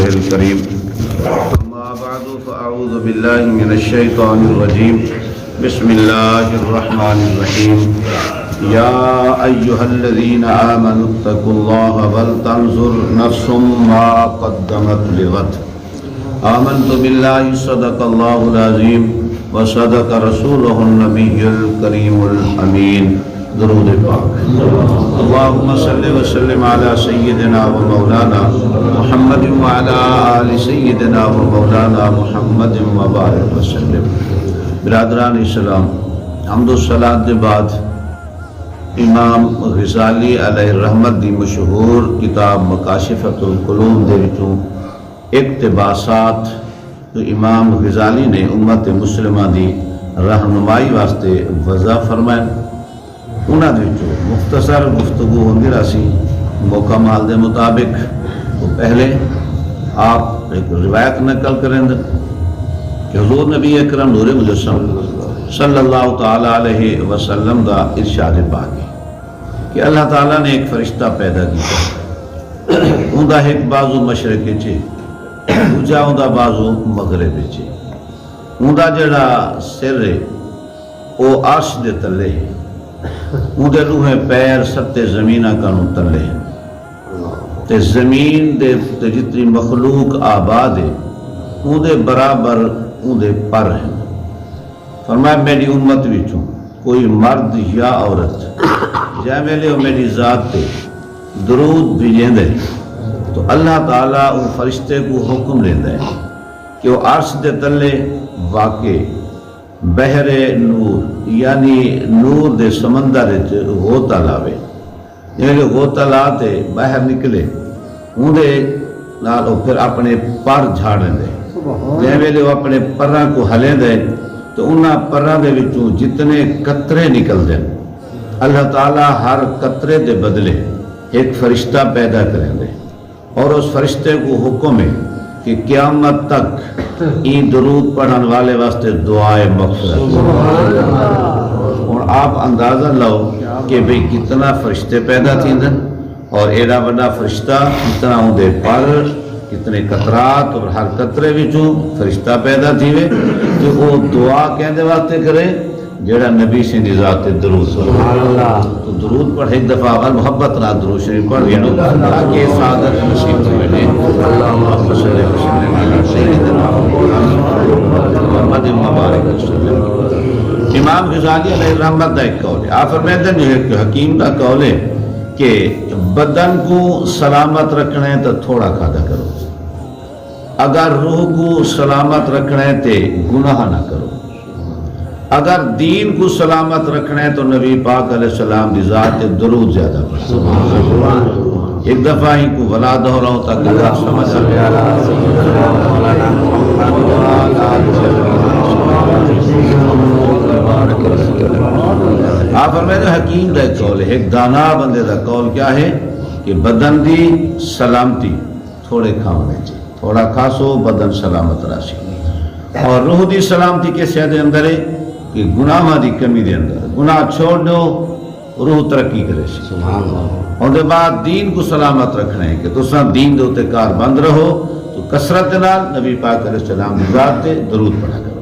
رسوله الكريم أما بعد فأعوذ بالله من الشيطان الرجيم بسم الله الرحمن الرحيم يا أيها الذين آمنوا اتقوا الله ولتنظر نفس ما قدمت لغد آمنت بالله صدق الله العظيم وصدق رسوله النبي الكريم الأمين درود پاک اللهم صل وسلم على سيدنا ومولانا محمد وعلى آل سيدنا ومولانا محمد وبارك وسلم. برادران اسلام، حمد و صلاۃ کے بعد امام غزالی علیہ الرحمت دی مشہور کتاب مکاشفۃ القلوب دے وچوں اقتباسات جو امام غزالی نے امت مسلمہ دی رہنمائی واسطے وضع فرمائے، انہاں دے وچوں مختصر گفتگو ہوندی رہی موقع مال دے مطابق. تو پہلے آپ ایک روایت نقل کریں کہ حضور نبی اکرم نور مجسم صلی اللہ تعالیٰ علیہ وسلم دا ارشاد پاک ہے کہ اللہ تعالیٰ نے ایک فرشتہ پیدا کیا، ان دا ایک بازو مشرق چے، دوجا ان دا بازو مغرب چے، ان دا جڑا سر ہے وہ عرش دے تلے ہے، ان دے روح پیر ستے زمینہ کنوں تلے ہیں، تے زمین دے جتنی مخلوق آباد ہے ان دے برابر ان دے پر ہیں. فرمایا میری امت وچوں کوئی مرد یا عورت جائے میلے وہ میری ذات تے درود بھیجیں دے تو اللہ تعالیٰ وہ فرشتے کو حکم لیندے ہے کہ وہ عرش دے تلے واقع بحر نور یعنی نور دے سمندر غوطہ لاوے، یعنی غوطہ لاتے باہر نکلے ان دے نال پھر اپنے پر جھاڑیں دے، جائے ویلے وہ اپنے پراں کو ہلیں دے تو انہاں پراں دے وچوں جتنے قطرے نکل دیں اللہ تعالیٰ ہر قطرے دے بدلے ایک فرشتہ پیدا کریں دے، اور اس فرشتے کو حکم ہے کہ قیامت تک این درود پڑھن والے واسطے دعائے مغفرت. اور آپ اندازہ لو کہ بھئی کتنا فرشتے پیدا تھیں دن، اور ایڈا بڑا فرشتہ کتنا ہوں دے پر کتنے قطرات اور ہر قطرے وچوں فرشتہ پیدا تھی وے کہ وہ دعا کہنے واسطے کرے جڑا نبی سے ذات درود سبحان اللہ. تو درود پڑھ ایک دفعہ اول محبت نہ درود شریف پڑھ دیا تاکہ سعادت نصیب ہو ملے. اللہم صلی وسلم علی سیدنا محمد مبارک وسلم. امام غزالی علیہ الرحمت کا ایک قول ہے، آپ فرماتے ہیں کہ حکیم کا قول ہے کہ بدن کو سلامت رکھنا ہے تو تھوڑا کھادا کرو، اگر روح کو سلامت رکھنا ہے تو گناہ نہ کرو، اگر دین کو سلامت رکھنا ہے تو نبی پاک علیہ السلام دی ذات درود زیادہ پڑھو. ایک دفعہ ہی کو ولا دہراؤں تاکہ اللہ سمجھ آئے. آپ فرمائے حکیم دا قول ہے، ایک دانا بندے دا قول کیا ہے کہ بدن دی سلامتی تھوڑے کھاؤنے چاہیے، تھوڑا کھاسو بدن سلامت راشی، اور روح دی سلامتی کے سیادے اندر ہے کہ گناہ دی کمی دے اندر گناہ چھوڑ دو روح ترقی کرے سی. اور دے بعد دین کو سلامت رکھنا ہے کہ تساں دین دے ہوتے کار بند رہو تو کثرت نال نبی پاک علیہ السلام دی ذات تے درود پڑھا کرو.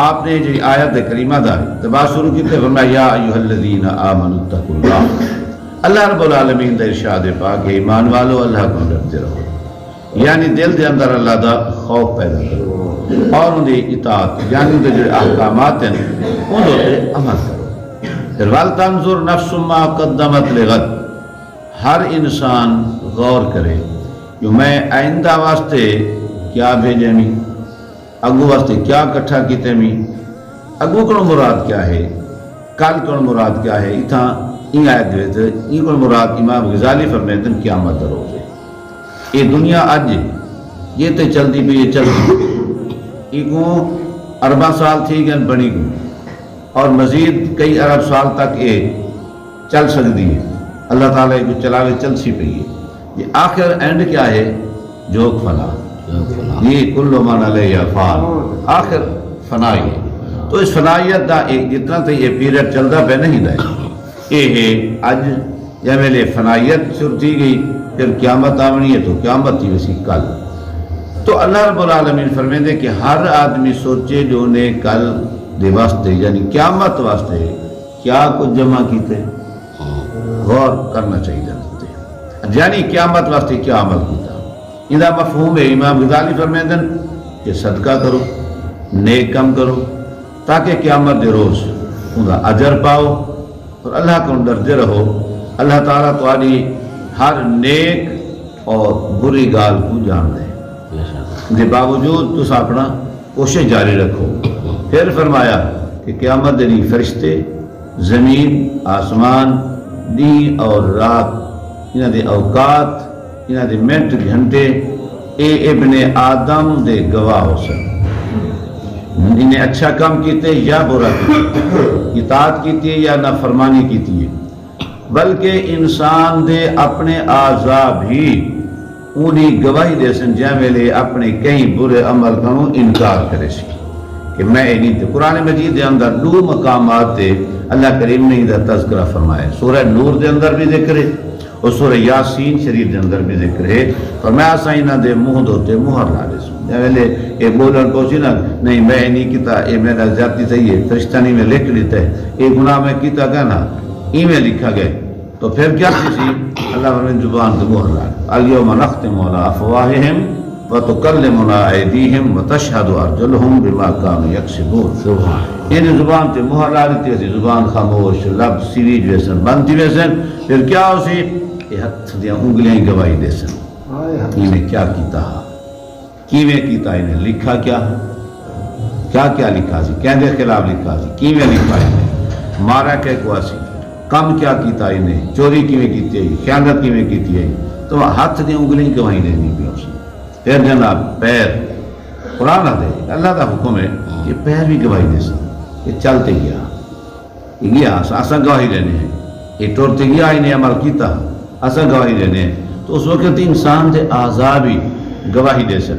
آپ نے جو آیت کریمہ دا تباہ شروع کی تے فرمایا یا ایھا الذین آمنوا اتقوا اللہ. اللہ رب العالمین دا ارشاد پاک ہے ایمان والو اللہ کو ڈرتے رہو، یعنی دل دے اندر اللہ دا خوف پیدا کرو اور ان دی اطاعت یعنی ان دے جو احکامات ہیں ان دے عمل کرو. پھر وَلْتَنْظُرْ نَفْسٌ مَا قَدَّمَتْ لِغَدٍ، ہر انسان غور کرے کہ میں آئندہ واسطے کیا بھیجے می، اگو واسطے کیا کٹھا کیتے می، اگو کن مراد کیا ہے، کل کن مراد کیا ہے. اتھاں این آیت دے تھے این کن مراد امام غزالی فرمیتے ہیں قیامت روزے. یہ دنیا اج یہ تے چل دی بھی یہ چل دی یہ کو 40 سال تھی گئن بنی گو اور مزید کئی ارب سال تک یہ چل سکتی ہے. اللہ تعالیٰ کو چلاوے چل سی پئی ہے. یہ آخر اینڈ کیا ہے، جوک فنا، یہ کل من علیہ فان، آخر فنائی ہے. تو اس فنائیت دا ایک جتنا تھا یہ پیریڈ چلتا پہ نہیں دا یہ ہے اج یا میلے فنائیت شروع تھی گئی پھر قیامت آمنی ہے تو قیامت ہی ویسی کل. تو اللہ رب العالمین فرمیندے کہ ہر آدمی سوچے جو نے کل دے واسطے یعنی قیامت واسطے کیا کچھ جمع کیتے. غور کرنا چاہیے یعنی قیامت واسطے کیا عمل کیتا. اندہ مفہوم ہے امام غزالی فرمیندن کہ صدقہ کرو، نیک کم کرو تاکہ قیامت دے روز انہا اجر پاؤ اور اللہ کو ڈرتے رہو. اللہ تعالیٰ تمہاری ہر نیک اور بری گال کو جان دے. دے باوجود تس اپنا کوشش جاری رکھو. پھر فرمایا کہ قیامت دے فرشتے زمین آسمان دن اور رات انہاں دے اوقات انہاں دے منٹ گھنٹے اے ابن آدم دے گواہ ہو سن. انہیں اچھا کام کیتے یا برا کیتے، اطاعت کیتی ہے یا نافرمانی کیتی ہے. بلکہ انسان دے اپنے اعضاء بھی انہی گواہی دے سن جہاں ویلے اپنے کئی برے عمل کروں انکار کرے سی کہ میں نہیں تھے. قرآن مجید دے اندر دو مقامات دے اللہ کریم نے ادھر تذکرہ فرمایا. سورہ نور دے اندر بھی ذکر ہے اور سورہ یاسین شریف دے اندر بھی ذکر ہے. فرمایا اساں انہاں دے منہ دوتے مہر لا دے سن جہاں ویلے یہ بولن پہنچی نا نہیں میں نہیں کیتا یہ میرا زیادتی صحیح ہے فرشتہ نہیں میں لکھ لیتا ہے یہ گناہ میں کیتا گیا نا ای میں لکھا گئے. تو پھر کیا کسی اللہ فرمائے زبان دے مہر لا دے. الیوم نختم علی افواہہم وتکلمنا ایدیہم وتشہد ارجلہم بما کانوا یکسبون. ان زبان تے مہر لا دیتی ہے زبان خاموش لب سیریج ویسن بنتی ویسن. پھر کیا ہو سی یہ ہاتھ دیا انگلیاں گواہی دے سن انہیں کیا کیتا ہے کیویں کیتا انہیں لکھا کیا کیا کیا لکھا سی کہندے خلاف لکھا سی کیویں لکھا انہیں مارا کہ کو سی کم کیا کیتا انہیں چوری کیویں کیتی ہے خیانت کیویں کیتی ہے. تو ہاتھ دیا انگلیاں گواہی دینی بھی ہو سی. پھر جناب پیر قرآن دے اللہ دا حکم ہے کہ پیر بھی گواہی دے سن یہ چلتے گیا اساں گواہی دینے ہیں یہ ٹورتے گیا انہیں عمل کیتا اساں گواہی دینے ہیں. تو اس وقت انسان دے اعضاء بھی گواہی دے سن.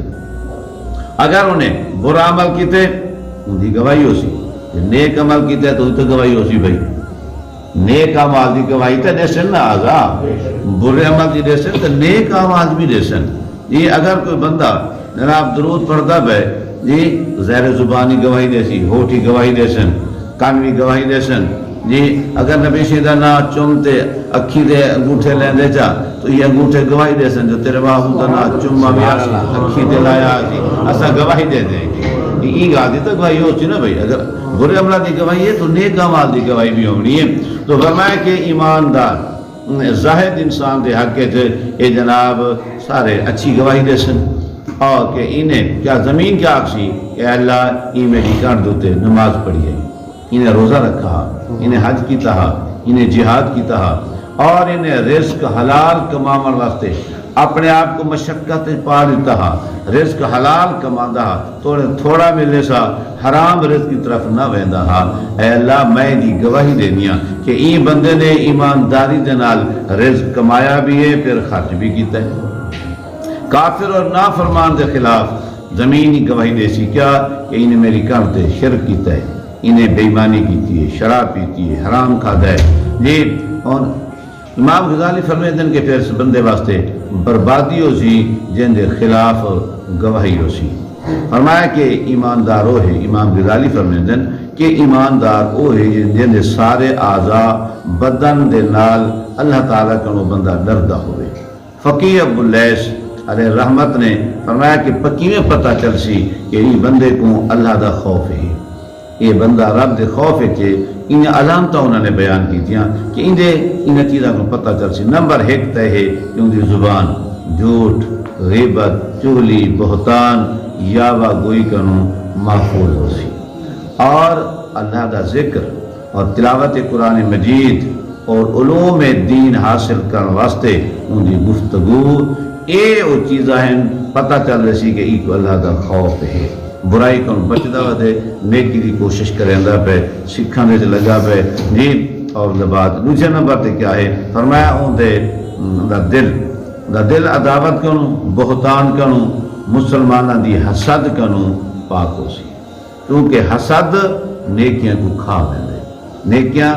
اگر انہیں برا عمل کیتے ان کی گواہی ہو سی نیک عمل کیتے تو ان کی گواہی ہو سی. بھائی نیک عمل دی گواہی تو دے سن نا اعضاء برے عمل دی دے سن تو نیک عمل بھی دے سن. یہ اگر کوئی بندہ جناب درود پڑھتا ہے جی زہر زبانی گواہی دے سی ہوٹھی گواہی دے سن کانوی گواہی دے سن جی. اگر نبی شیدہ نا چمتے اکھی دے انگوٹھے لین دے چا تو یہ انگوٹھے گواہی دے سن جو تیرے باہو دا نا چمہ بھی آسی اکھی دے لایا آسی اسا گواہی دے دیں گے. یہ گا دی تو گواہی ہو چی نا بھائی. اگر برے عملہ دی گواہی ہے تو نیک عمل دی گواہی بھی ہونی ہے. تو فرمایا کہ ایماندار زاہد انسان دے حق ہے اے جناب سارے اچھی گواہی دے سن اور کہ انہیں کیا زمین کیا آکسی کہ اللہ ای میری کانڈ دوتے نماز پڑھی ہے انہیں روزہ رکھا انہیں حج کیتا انہیں جہاد کیتا اور انہیں رزق حلال کمامن واسطے اپنے آپ کو مشقت پا لیتا رزق حلال کماندا تھوڑا ملے سا حرام رزق کی طرف نہ ویندا. اے اللہ میں دی گواہی دینیا کہ ای بندے نے ایمانداری دے نال رزق کمایا بھی ہے پھر خرچ بھی کیتا ہے. کافر اور نافرمان دے خلاف زمین ہی گواہی دے سی کیا کہ انہیں میری کرتے شرک کیتا ہے انہیں بے ایمانی کیتی ہے شراب پیتی ہے حرام کھادا ہے جی. اور امام غزالی فرمیدن کے پھر بندے واسطے بربادی ہو سی جن دے خلاف گواہی ہو سی. فرمایا کہ ایماندار ہو ہے امام غزالی فرمیدن کہ ایماندار ہو ہے جن دے سارے اعضاء بدن دے نال اللہ تعالیٰ کا وہ بندہ ڈردا ہوئے. فقیہ ابو اللیث علیہ رحمت نے فرمایا کہ پکیویں پتہ چل سی کہ یہ بندے کو اللہ دا خوف ہے یہ بندہ رب دے خوف ہے کہ انہیں علامتہ انہوں نے بیان کی تھیاں کہ انہیں چیزوں کو پتہ چل سی. نمبر 1 تے ہے کہ ان کی زبان جھوٹ غیبت چغلی بہتان یاوہ گوئی کنوں محفوظ ہو سی اور اللہ دا ذکر اور تلاوت قرآن مجید اور علوم دین حاصل کرنے واسطے ان کی گفتگو وہ چیزاں ہیں پتہ چل رہی سی کہ ایک اللہ کا خوف ہے برائی کو بچتا ہے نیکی کی کوشش کریں پہ سکھانے سے لگا پہ جی. اور بات دوسرے نمبر تے کیا ہے فرمایا اون دے دا دل عداوت کنوں بہتان کنوں مسلمانہ دی حسد کنوں پاک ہو سی کیونکہ حسد نیکیاں کو کھا دے نیکیاں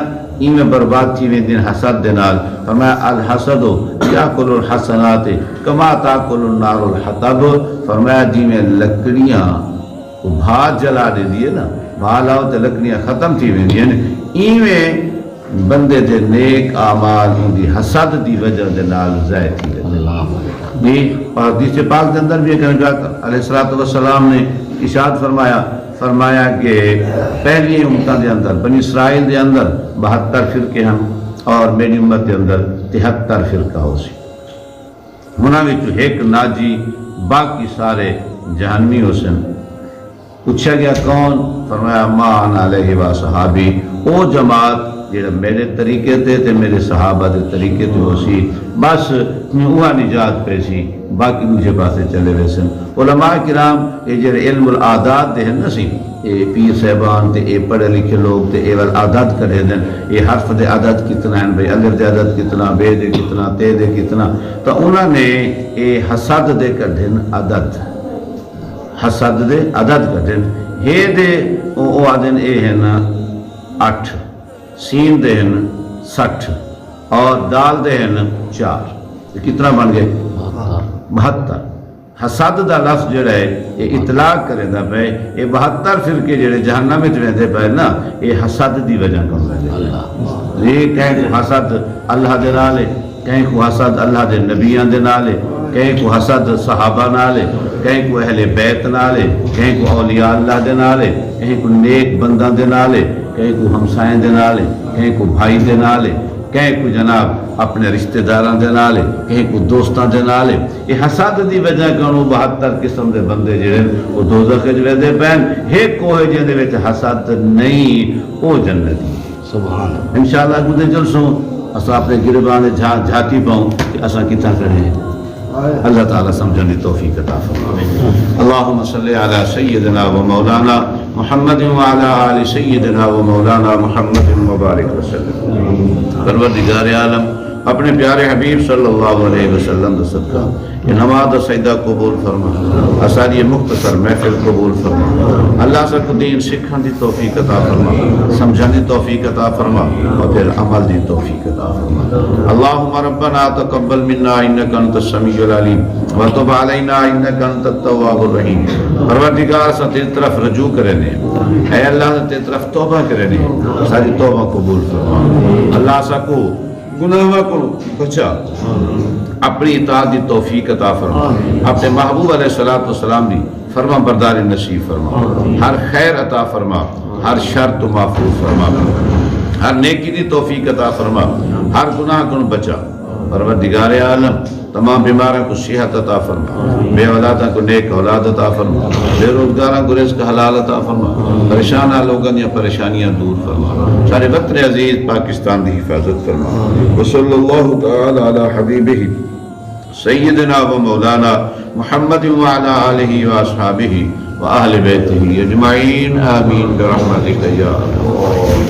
میں برباد تھی میں دن حسد دے نال فرمایا الحسد یاکل الحسنات کما تاکل النار الحطب فرمایا جی میں لکڑیاں بھاگ جلا دے دیے نا بھا لاؤ تے لکڑیاں ختم تھی ویندیاں ایویں بندے دے نیک اعمال دی حسد دی وجہ دے نال ضائع تھی ویندے حدیث پاک دے اندر بھی ایک نبی علیہ الصلوۃ والسلام نے ارشاد فرمایا کہ پہلی امتوں دے اندر بنی اسرائیل دے اندر 72 فرقے ہیں اور میری امت دے اندر 73 فرقہ ہو سی انہاں وچ ایک ناجی باقی سارے جہنمی ہو سن پوچھا گیا کون فرمایا ما انا علیہ و صحابی او جماعت جڑا میرے طریقے تے میرے صحابہ دے طریقے تے ہو سی بس اوہ نجات پہ سی باقی مجھے پاسے چلے ہوئے سن علماء کرام یہ جڑے علم العادات دے ہیں نا سی اے پیر صاحبان تے اے پڑھے لکھے لوگ تے اے والعادات کرے دیں اے حرف دے عدد کتنا ہیں بھئی الف دے عدد کتنا بے دے کتنا تے دے کتنا تو انہوں نے اے حسد دے کر دیں عدد حسد دے عدد کر دیں ہے دے او آدن اے ہے نا 8 سین دے ہیں 60 اور دال دے ہیں 4 کتنا بن گئے 72 حسد دا لفظ جڑا ہے یہ اطلاق کرے دا پہ یہ 72 فرقے جڑے جہنم میں رہتے پہ نا یہ حسد دی وجہ کم رہے یہ کہیں کو حسد اللہ دے نالے کہیں کو حسد اللہ دے نبیان دے نالے کہیں کو حسد صحابہ نالے کہیں کو اہل بیت نالے کہیں کو اولیاء اللہ دے نالے کہیں کو نیک بندہ دے نالے کہیں کو ہمسائیں دے نالے کہیں کو بھائی دے نالے کہیں کو جناب اپنے رشتہ داران دے نالے کہیں کو دوستان دے نالے یہ حسد دی وجہ کنو 72 قسم دے بندے جڑے وہ دوزخ جڑے دے پہن ایک کوئی جن دے وچ حسد نہیں او جنتی سبحان اللہ انشاءاللہ گزے جلسوں اسا اپنے گربان جھاتی پاؤں کہ اسا کتنا کریں اللہ تعالیٰ سمجھنے توفیق عطا فرمائے اللہم صلی علی سیدنا و مولانا محمد وعلی آل سیدنا و مولانا محمد مبارک وسلم پروردگار عالم اپنے پیارے حبیب صلی اللہ علیہ وسلم دا صدقہ یہ نماز سجدہ قبول فرما اساری یہ مختصر محفل قبول فرما اللہ سے کو دین سکھن دی توفیق عطا فرما سمجھن دی توفیق عطا فرما اور پھر عمل دی توفیق عطا فرما اللہم ربنا تقبل منا انکا انت السمیع العلیم وتب علینا انکا انت التواب الرحیم پروردگار سے تیری طرف رجوع کرنے اے اللہ سے تیری طرف توبہ کرنے ساری توبہ قبول فرما اللہ سے کو گناہ کو بچا اپنی اطاعت دی توفیق عطا فرما اپنے محبوب علیہ السلام دی فرما برداری نصیب فرما ہر خیر عطا فرما ہر شر تو محفوظ فرما ہر نیکی دی توفیق عطا فرما ہر گناہ کو بچا پروردگار عالم تمام بیماروں کو صحت عطا فرما بے اولادوں کو نیک اولاد عطا فرما بے روزگاروں کو رزق حلال عطا فرما پریشانہ لوگوں یا پریشانیاں دور فرما سارے وطن عزیز پاکستان دی حفاظت فرما وصلی اللہ تعالی علی حبیبہ سیدنا و مولانا محمد وعلی آلہ و اصحابہ و اہل بیتہ اجمعین آمین برحمتک یا اللہ